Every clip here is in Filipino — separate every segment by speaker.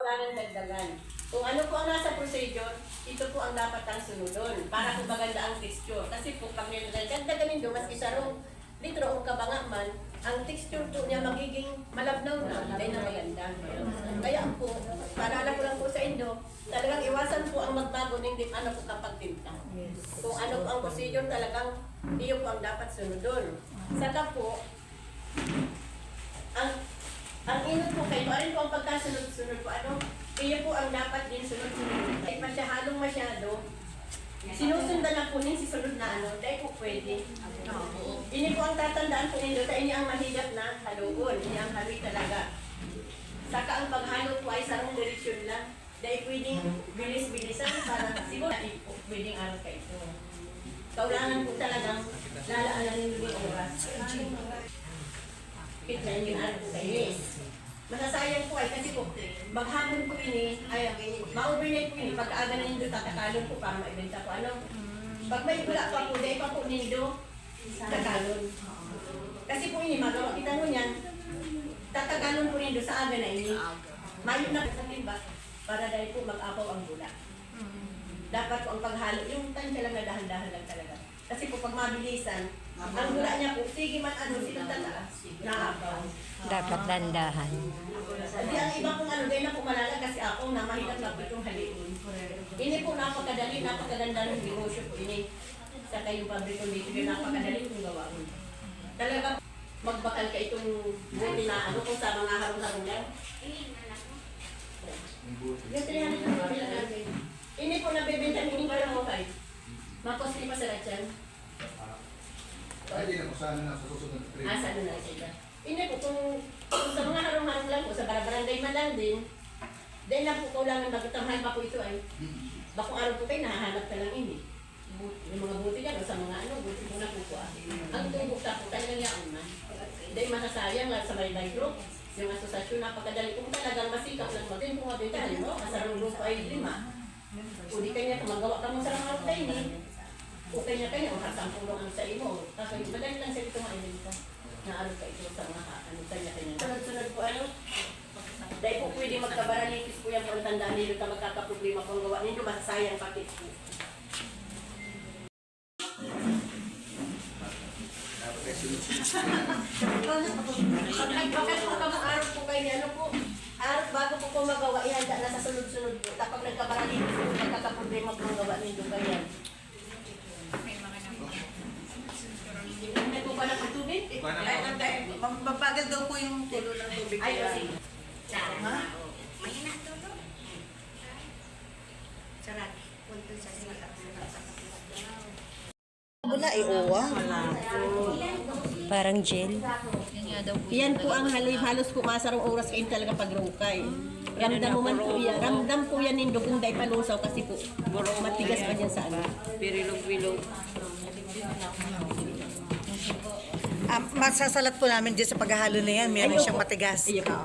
Speaker 1: kailangan dagdagan. Kung ano po ang nasa procedure, ito po ang dapat ang sunodon para po maganda ang texture. Kasi po pag dagdagan nyo, mas isa rin litro o kabanga man, ang texture po niya magiging malabnaw na, dahil na maganda. Kaya po, para alam ko lang po sa inyo, talagang iwasan po ang magbago ng ano po kapag timpla. Kung ano po ang procedure, talagang iyo po ang dapat sunodon. Saka po, ang inot po kayo, ano po ang pagkasunod-sunod po, ano? Iyo po ang dapat din sunod-sunod. Kahit masyadong masyado, sinusundan na po ninyo si sunod na ano, dahil po pwede. Ini po ang tatandaan po ninyo, dahil niya ang mahirap na haluon, niya ang haloy talaga. Saka ang paghalo po ay sarong direksyon lang, dahil pwedeng bilis-bilisan para siguro po pwedeng araw kayo. Kaulangan po talagang lalaan ninyo yung oras. Pit na yung araw po kayo. Masasayang po ay kasi po, maghapon po ini, ay ma-overnight po ini, pag-aga na nindo tatakalon po para maibenta po. Ano? Pag may gula pa po, dahil pa po nindo, tatalon. Kasi po ini, magawa kita mo yan, tatagalon po nindo sa aga na ini. Mayo na sa timba, para dahil po mag-apaw ang gula. Dapat po ang paghalo, yung tansya lang na dahan-dahan lang talaga. Kasi po pag mabilisan, ang gula niya po, sige man ano, sila tataas, naapaw.
Speaker 2: Dapat dandahan.
Speaker 1: Hindi ang iba kong ano, dahil na po malala kasi ako na mahirap na po itong haliin. Ini po napakadali, napakaganda ng negosyo po ini. Sa kayong pabriko dito, napakadali itong gawin. Talaga magbakal ka itong buti na ano kung sa mga harong-harong lang. Ini po nabibenta ni Parang okay. Makosti pa sa Ratchan.
Speaker 3: Ay, di na po sana na sa susunod na trip.
Speaker 1: Asa na sila. Ini po kung sa mga harong-harong lang po, sa barangay man lang din, dahil na po kailangan magtamhay pa po ito ay, bakong araw po kayo, nahahanap ka lang ini. Yung mga buti dyan, o sa mga ano, buti mo na po po. Ang tubog ta po, talagang yaon na. Dahil masasayang lang sa may group, yung asosasyon, napakadali. Kung talagang masikap lang mo, din po din tayo, no? Kasarong grupo ay 5. O di kanya, magawa ka mo sa mga araw tayo, o kanya-kanya, o hasampulong ang sa imo. Tapos, madali lang sa ito mainin ka. Naano ka ito sa mga ano, kanya-kanya. Sunod-sunod po ano, dahil po pwede magkabaralitis po yan kung tandaan nilo ka magkakaproblema kung gawa ninyo, masasayang pati po. Pag nagpagal po ka mga araw po kayo, ano po, araw bago po po magawa, ihanda na sa sunod-sunod po. Tapos nagkabaralitis po, magkakaproblema kung gawa ninyo kayo. May po ba na po tubig?
Speaker 4: Mabagal daw po yung tulo ng tubig.
Speaker 1: Ay, sige.
Speaker 4: Mahina tulo. Sarap. Punto sa sila. Wala eh, uwa.
Speaker 2: Parang gel.
Speaker 1: Yan po ang halos po masarong oras kayo talaga pagrungkay. Ramdam mo man po yan. Ramdam po yan nindo kung dahil palusaw kasi po matigas pa dyan sa ano.
Speaker 4: Pirilog-bilog. Masasalat po namin dyan sa paghahalo na yan. Meron siyang matigas.
Speaker 1: Iyo po.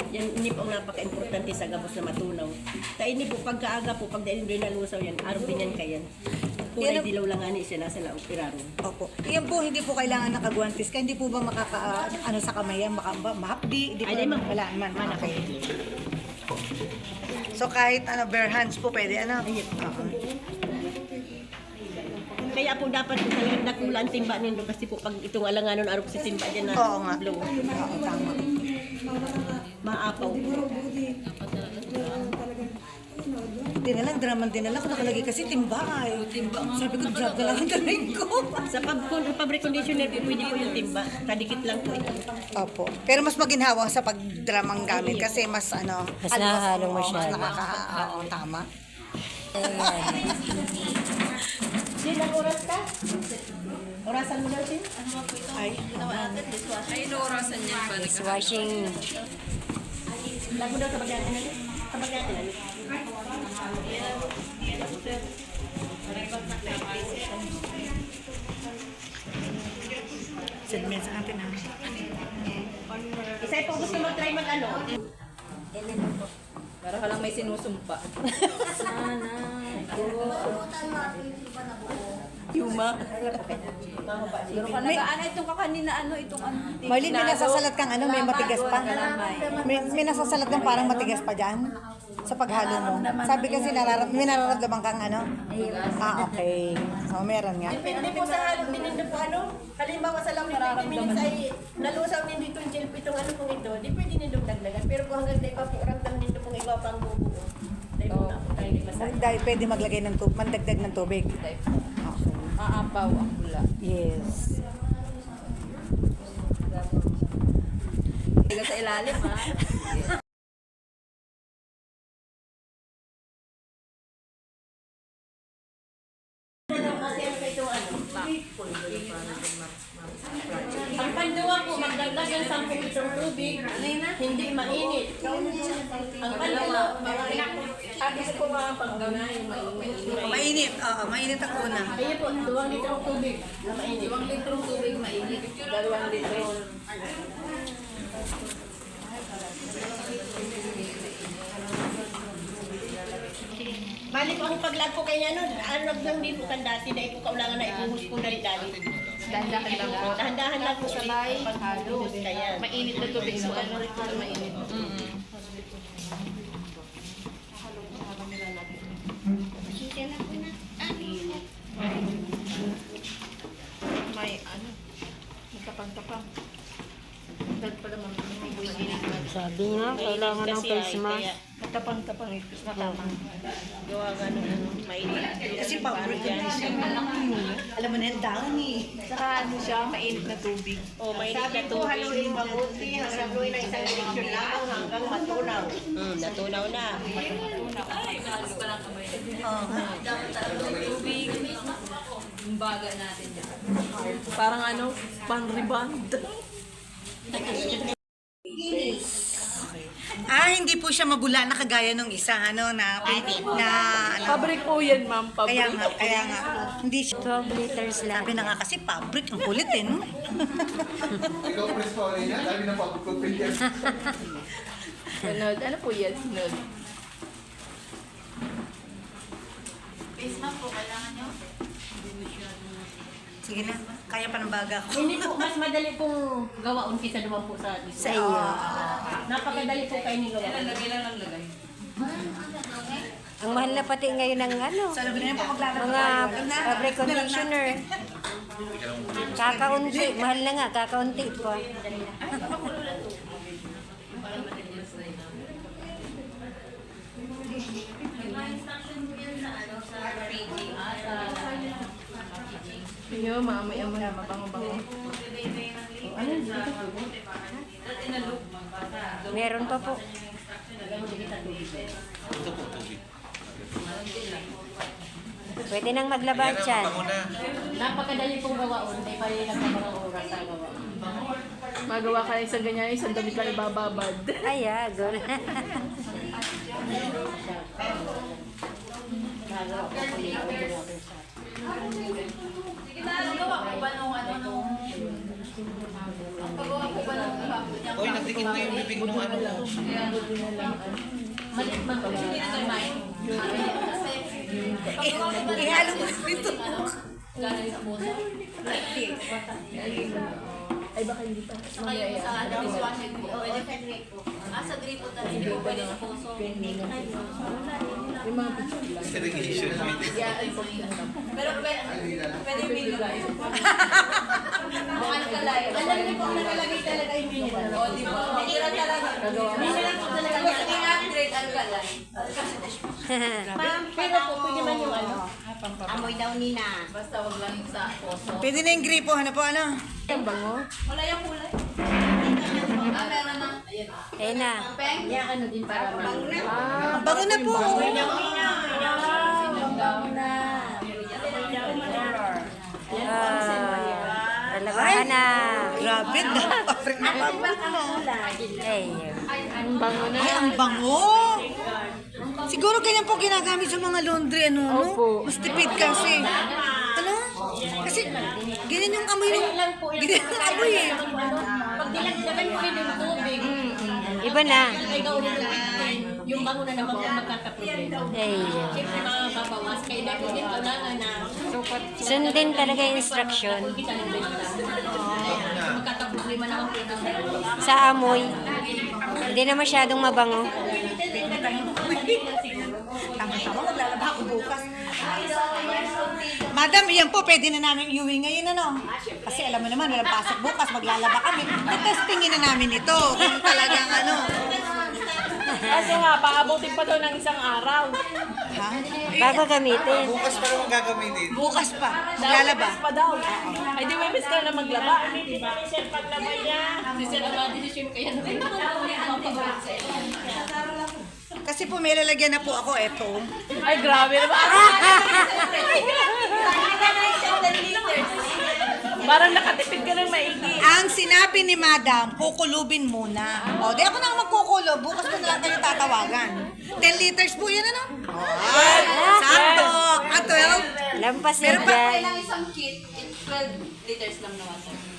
Speaker 1: Yan, ini po ang napaka-importante sa gabos na matunaw. Kaya ini po, pagkaaga po, pag dahil doon nalusaw yan, araw din yan kayan. Kulay dilaw lang ani siya, nasa laong piraro.
Speaker 4: Opo. Iyan po, hindi po kailangan nakaguantis. Kaya hindi po ba ano sa kamay yan? Mahapdi? Hindi po
Speaker 1: Ay, di, ma'am.
Speaker 4: wala man. Okay. So kahit bare hands po pwede, ano?
Speaker 1: Kaya po dapat po talagang nakulaan timba nindo kasi po pag itong alanganon araw sa timba dyan na
Speaker 4: Oo nga.
Speaker 1: blow.
Speaker 4: Oo, tama.
Speaker 1: Maapaw.
Speaker 4: Dinalang, draman dinalang. Kung nakalagay kasi timba ay. Sabi ko, drug na lang ang galing ko.
Speaker 1: Sa fabric conditioner po, pwede po yung timba. Kadikit lang po ito.
Speaker 4: Opo. Pero mas maginhawa sa pagdramang gamit kasi mas ano.
Speaker 2: Mas nahahalong masyado.
Speaker 4: Oo, tama.
Speaker 1: Sin, ang oras ka? Orasan mo daw, Sin?
Speaker 4: Ay,
Speaker 5: Orasan niya ba?
Speaker 2: Dishwashing.
Speaker 1: Lago daw sa bagyan. Sa bagyan.
Speaker 4: segment sa atin ha.
Speaker 1: Isa po gusto mag-try mag-ano?
Speaker 5: Para ka lang may sinusumpa.
Speaker 1: Sana.
Speaker 5: Yuma. Siguro ka nagaan. Itong kakanina, itong
Speaker 4: Marlene, may nasasalat kang may matigas pa. May nasasalat kang parang matigas pa dyan sa paghalo mo. Sabi kasi may nararamdaman kang okay. So, meron nga.
Speaker 1: Depende po sa halo ninindo po halimbawa sa lang 20 minutes ay nalusaw nindito yung gel itong pong ito, di pwede nindong dagdagan. Pero kung hanggang di pa po ramdam nindo pong iba pang bubuo, dahil po na po tayo di masahe.
Speaker 4: Dahil pwede maglagay ng tubig, mandagdag ng tubig. Okay.
Speaker 5: Aapaw ang bula.
Speaker 4: Yes.
Speaker 5: Tiga sa ilalim, ha?
Speaker 1: Ang panduwa po, magdagdag ng 10 litrong tubig, hindi mainit. Ang panduwa, gusto ko mga pangganay, mainit.
Speaker 4: Mainit. Oo, mainit ang una.
Speaker 1: Ayun po, 2 litrong tubig na mainit.
Speaker 5: 2 litrong tubig mainit.
Speaker 1: 2 litro. Bali po ang paglag po kanya ano lang din po kan dati dahil po kaulangan na ibuhos po na rin dali.
Speaker 5: Dahan-dahan lang po.
Speaker 1: Dahan-dahan lang po sa pagbuhos kaya.
Speaker 5: Mainit na tubig. So, mainit. May magkapang-kapang. Dahil pala
Speaker 2: Sabi nga, kailangan ng face mask.
Speaker 5: matapang-tapang ito. Matapang.
Speaker 1: Gawa nga nung mainit.
Speaker 4: Kasi paborito niya siya. Alam mo na yung down
Speaker 5: Saka siya, mainit na tubig.
Speaker 1: O mainit na tubig.
Speaker 6: Haluin mabuti hanggang gawin na isang direksyon lang hanggang matunaw.
Speaker 1: Natunaw na.
Speaker 5: Yung baga natin. Parang pan-rebound.
Speaker 4: hindi po siya mabula na kagaya nung isa,
Speaker 5: Fabric po yan, ma'am.
Speaker 4: Kaya nga, hindi siya.
Speaker 2: 12 liters lang.
Speaker 4: Sabi na nga kasi fabric, ang kulit no?
Speaker 3: Ikaw, Pres Paulina, sabi ng pag-prepare.
Speaker 5: Sunod. Ano po yan? Sunod.
Speaker 4: Sige na, kaya pa ng baga ko.
Speaker 1: Hindi po, mas madali pong gawaon kaysa naman po sa isa.
Speaker 2: Sa iyo.
Speaker 1: Napakadali po kayo ni gawaon.
Speaker 5: Lagay lang ang lagay.
Speaker 2: Ang mahal na pati ngayon ng
Speaker 4: Sabi na yung paglalagay.
Speaker 2: mga fabric conditioner. Kakaunti. Mahal na nga, kakaunti po.
Speaker 5: Yo, mamaya-maya mabango-bango.
Speaker 2: Meron pa po. Pwede nang maglaba dyan.
Speaker 1: Napakadali pong gawaon. Hindi pa rin nagkabang oras sa gawaon.
Speaker 5: Magawa ka isang ganyan, isang damit lang ibababad.
Speaker 2: Ay, good.
Speaker 1: Nagawa ko po yung gawaon sa
Speaker 7: Oy, nagdikit mo yung bibig nung ano mo.
Speaker 4: Ihalo mo dito.
Speaker 5: Ay, baka hindi pa. Mamaya
Speaker 6: Sa gripo talaga. Pwede sa puso.
Speaker 5: yung mga picture lang.
Speaker 7: Irrigation.
Speaker 6: Pero pwede yung mineral. Ano kalay?
Speaker 1: alam niyo po nakalagay talaga yung mineral.
Speaker 6: O, di ba? Mineral talaga.
Speaker 1: Mineral po talaga
Speaker 6: Tapos
Speaker 1: yan.
Speaker 6: 300 ang kalay.
Speaker 1: Pero po, pwede man yung
Speaker 6: Amoy daw nina. Basta wag lang yung sa puso.
Speaker 4: Pwede na yung gripo, ano po, ano?
Speaker 5: Ang bango.
Speaker 6: Wala yung kulay. Meron na. Ayan.
Speaker 2: Ayun na.
Speaker 6: Peng.
Speaker 1: yan ano din para
Speaker 4: Ang bago na po.
Speaker 2: Talaga na.
Speaker 4: Grabe, fabric na fabric.
Speaker 2: Ay,
Speaker 5: Ang bango na.
Speaker 4: Ay, ang bango! Siguro ganyan po ginagamit sa mga laundry,
Speaker 5: Opo.
Speaker 4: Mas tipid kasi. Kasi ganyan yung amoy ng...
Speaker 1: lang po yan.
Speaker 4: Ganyan yung amoy eh.
Speaker 1: Pag dilagdagan po rin yung tubig,
Speaker 2: iba na.
Speaker 1: ay gawin ng Yung bango na naman ang magkakaproblema.
Speaker 2: Ayun.
Speaker 1: Siyempre makababawas. Kaya dahil din kailangan na
Speaker 2: Sundin talaga yung instruction.
Speaker 1: kita ng benta. Magkakaproblema naman po ito.
Speaker 2: Sa amoy. Hindi na masyadong mabango.
Speaker 4: Tama-tama, maglalaba ako bukas. Madam, yan po, pwede na namin iuwi ngayon, ano? Kasi alam mo naman, walang pasok bukas, maglalaba kami. Testingin na namin ito, kung talagang ano.
Speaker 5: Kasi nga, paabutin pa daw ng isang araw.
Speaker 4: Ha?
Speaker 2: Bago gamitin.
Speaker 7: Bukas pa naman gagamitin.
Speaker 4: Bukas pa, maglalaba.
Speaker 5: Webes pa daw. Ay, di Webes ka na maglaba.
Speaker 1: Paglabay niya. Si Sir Abadisisyon kaya na mapabalik sa iyo.
Speaker 4: Kasi po may lalagyan na po ako, eto.
Speaker 5: Ay, grabe naman. Parang nakatipid ka ng maigi.
Speaker 4: Ang sinabi ni Madam, kukulubin muna. O, di ako na magkukulob. Bukas ko na lang kayo tatawagan. 10 liters po yan, ano? Sakto! At 12?
Speaker 2: Lampas na
Speaker 4: Meron pa
Speaker 2: dyan.
Speaker 5: Isang kit, 12 liters lang naman.